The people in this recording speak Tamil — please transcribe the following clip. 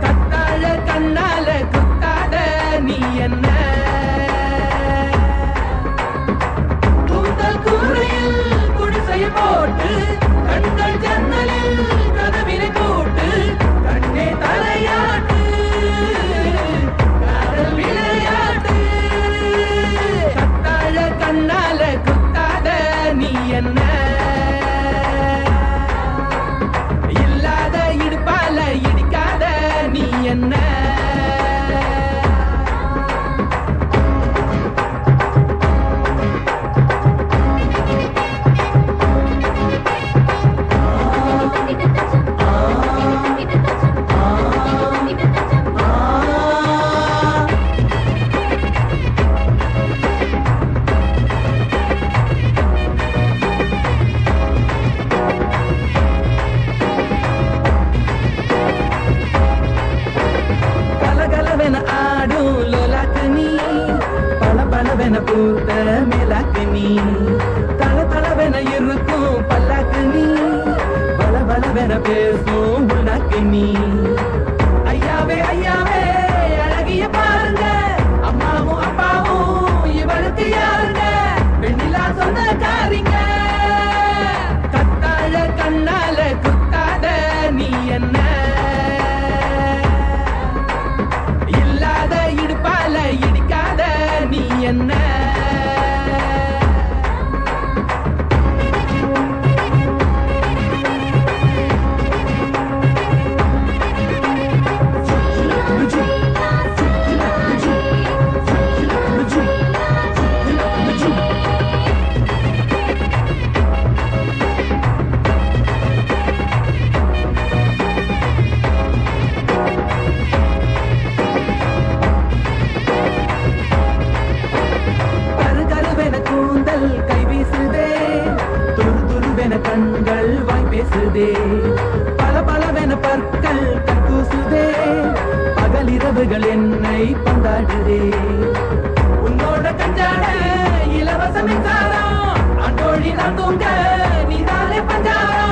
கத்தாழ கண்ணால குத்தாத நீ என்ன கூந்தல் கூரையில் குடிசையை போட்டு கண்கள் ஜன்னலில் கதவினை போட்டு கண்ணே தலையாட்டு காதல் விளையாட்டு கத்தாழ கண்ணால குத்தாத நீ என்ன இல்லாத இடுப்பால இடிக்காத நீ என்ன ஆடும் லோலாக்கு நீ பல பலவென பூத்த மேலாக்கு நீ தள தளவென இருக்கும் பல்லாக்கு நீ பல பலவென பேசும் உள்ளாக்கு நீ ஐயாவே ஐயாவே அழகிய பாருங்க அம்மாவும் அப்பாவும் இவளுக்கு யாருங்க பெண்ணிலா சொந்தக்காரிங்க கத்தாழ கண்ணால குத்தாத நீ என்ன இடுப்பால இடிக்காத நீ என்ன கை வீசுதே துரு துருவென கண்கள் வாய் பேசுதே பல பலவென பற்கள் கக்கூசுதே பகலிரவுகள் என்னை பந்தாடுதே உன்னோட கஞ்சாட இலவச மின்சாரம் அன்றோழி நான் தூங்க நீதானே பஞ்சாரம்